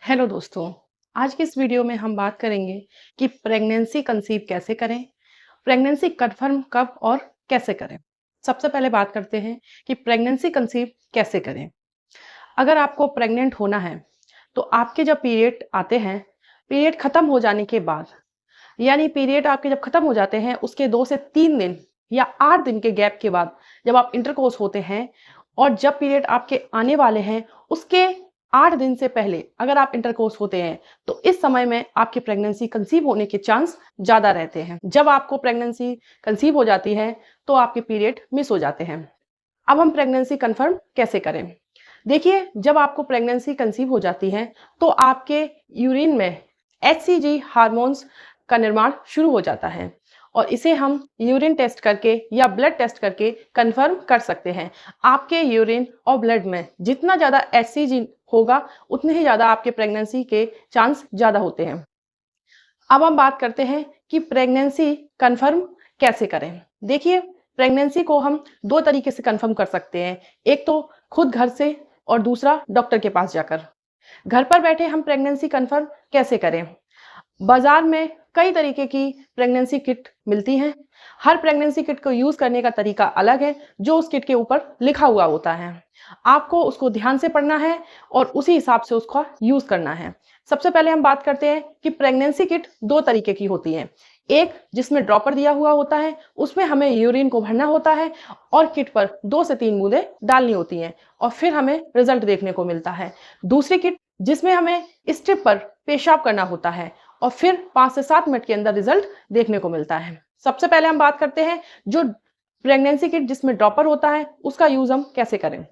Hello दोस्तों। आज की इस वीडियो में हम बात करेंगे कि प्रेगनेंसी कंसीव कैसे करें, प्रेगनेंसी कंफर्म कब और कैसे करें। सबसे पहले बात करते हैं कि प्रेगनेंसी कंसीव कैसे करें। अगर आपको प्रेग्नेंट होना है तो आपके जब पीरियड आते हैं, पीरियड खत्म हो जाने के बाद, यानी पीरियड आपके जब खत्म हो जाते हैं उसके 2 से 3 दिन या 8 दिन के गैप के बाद जब आप इंटरकोर्स होते हैं और जब पीरियड आपके आने वाले हैं उसके 8 दिन से पहले अगर आप इंटरकोर्स होते हैं तो इस समय में आपकी प्रेगनेंसी कंसीव होने के चांस ज़्यादा रहते हैं। जब आपको प्रेगनेंसी कंसीव हो जाती है तो आपके पीरियड मिस हो जाते हैं। अब हम प्रेगनेंसी कंफर्म कैसे करें? देखिए, जब आपको प्रेगनेंसी कंसीव हो जाती है तो आपके यूरिन में एचसीजी हार्मोन्स का निर्माण शुरू हो जाता है और इसे हम यूरिन टेस्ट करके या ब्लड टेस्ट करके कंफर्म कर सकते हैं। आपके यूरिन और ब्लड में जितना ज़्यादा एचसीजी होगा उतने ही ज़्यादा आपके प्रेगनेंसी के चांस ज़्यादा होते हैं। अब हम बात करते हैं कि प्रेगनेंसी कंफर्म कैसे करें। देखिए, प्रेगनेंसी को हम 2 तरीके से कंफर्म कर सकते हैं। एक तो खुद घर से और दूसरा डॉक्टर के पास जाकर। घर पर बैठे हम प्रेगनेंसी कंफर्म कैसे करें? बाजार में कई तरीके की प्रेगनेंसी किट मिलती हैं। हर प्रेगनेंसी किट को यूज़ करने का तरीका अलग है, जो उस किट के ऊपर लिखा हुआ होता है। आपको उसको ध्यान से पढ़ना है और उसी हिसाब से उसका यूज़ करना है। सबसे पहले हम बात करते हैं कि प्रेगनेंसी किट 2 तरीके की होती है। एक जिसमें ड्रॉपर दिया हुआ होता है, उसमें हमें यूरिन को भरना होता है और किट पर 2 से 3 बूंदें डालनी होती हैं और फिर हमें रिजल्ट देखने को मिलता है। दूसरी किट जिसमें हमें स्ट्रिप पर पेशाब करना होता है और फिर 5 से 7 मिनट के अंदर रिजल्ट देखने को मिलता है। सबसे पहले हम बात करते हैं जो प्रेगनेंसी किट जिसमें ड्रॉपर होता है उसका यूज़ हम कैसे करें।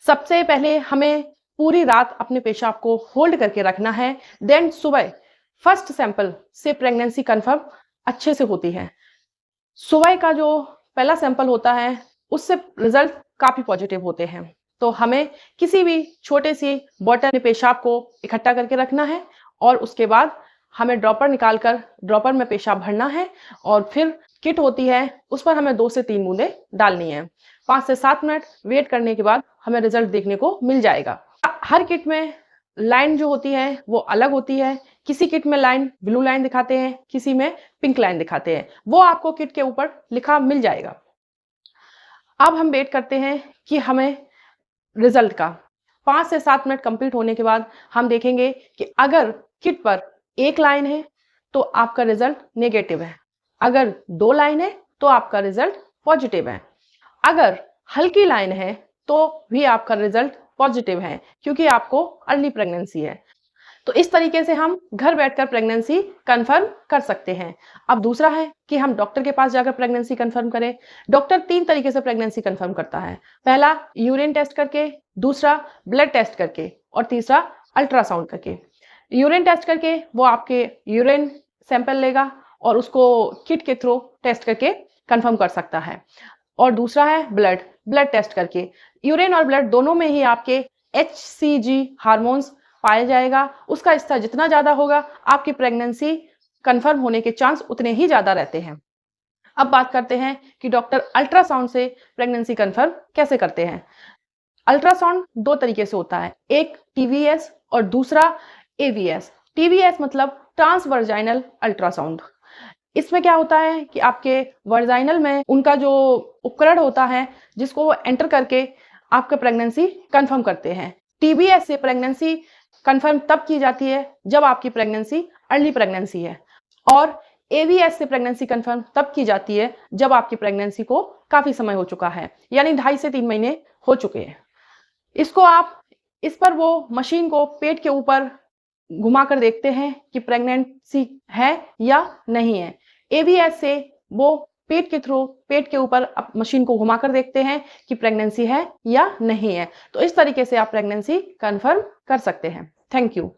सबसे पहले हमें पूरी रात अपने पेशाब को होल्ड करके रखना है। देन सुबह फर्स्ट सैंपल से प्रेगनेंसी कंफर्म अच्छे से होती है। सुबह का जो पहला सैंपल होता है उससे रिजल्ट काफ़ी पॉजिटिव होते हैं। तो हमें किसी भी छोटे सी बॉटल में पेशाब को इकट्ठा करके रखना है और उसके बाद हमें ड्रॉपर निकाल कर ड्रॉपर में पेशाब भरना है और फिर किट होती है उस पर हमें 2 से 3 बूंदें डालनी है। 5 से 7 मिनट वेट करने के बाद हमें रिजल्ट देखने को मिल जाएगा। हर किट में लाइन जो होती है वो अलग होती है। किसी किट में लाइन ब्लू लाइन दिखाते हैं, किसी में पिंक लाइन दिखाते हैं। वो आपको किट के ऊपर लिखा मिल जाएगा। अब हम वेट करते हैं कि हमें रिजल्ट का 5 से 7 मिनट कंप्लीट होने के बाद हम देखेंगे कि अगर किट पर 1 लाइन है तो आपका रिजल्ट नेगेटिव है। अगर 2 लाइन है तो आपका रिजल्ट पॉजिटिव है। अगर हल्की लाइन है तो भी आपका रिजल्ट पॉजिटिव है क्योंकि आपको अर्ली प्रेगनेंसी है। तो इस तरीके से हम घर बैठकर प्रेगनेंसी कंफर्म कर सकते हैं। अब दूसरा है कि हम डॉक्टर के पास जाकर प्रेगनेंसी कंफर्म करें। डॉक्टर 3 तरीके से प्रेगनेंसी कंफर्म करता है। पहला यूरिन टेस्ट करके, दूसरा ब्लड टेस्ट करके और तीसरा अल्ट्रासाउंड करके। यूरिन टेस्ट करके वो आपके यूरिन सैंपल लेगा और उसको किट के थ्रू टेस्ट करके कंफर्म कर सकता है। और दूसरा है ब्लड टेस्ट करके। यूरिन और ब्लड दोनों में ही आपके एचसीजी हार्मोन्स पाया जाएगा। उसका स्तर जितना ज़्यादा होगा आपकी प्रेगनेंसी कंफर्म होने के चांस उतने ही ज़्यादा रहते हैं। अब बात करते हैं कि डॉक्टर अल्ट्रासाउंड से प्रेगनेंसी कंफर्म कैसे करते हैं। अल्ट्रासाउंड 2 तरीके से होता है, एक टीवीएस और दूसरा एवीएस। टीवीएस मतलब ट्रांसवर्जाइनल अल्ट्रासाउंड। इसमें क्या होता है कि आपके वर्जाइनल में उनका जो उपकरण होता है जिसको वो एंटर करके आपका प्रेगनेंसी कंफर्म करते हैं। टीबीएस से प्रेगनेंसी कंफर्म तब की जाती है जब आपकी प्रेगनेंसी अर्ली प्रेगनेंसी है और एवीएस से प्रेगनेंसी कंफर्म तब की जाती है जब आपकी प्रेगनेंसी को काफ़ी समय हो चुका है, यानी 2.5 से 3 महीने हो चुके हैं। इसको आप इस पर वो मशीन को पेट के ऊपर घुमा कर देखते हैं कि प्रेगनेंसी है या नहीं है। एवीएस से वो पेट के थ्रू पेट के ऊपर मशीन को घुमाकर देखते हैं कि प्रेगनेंसी है या नहीं है। तो इस तरीके से आप प्रेगनेंसी कंफर्म कर सकते हैं। Thank you.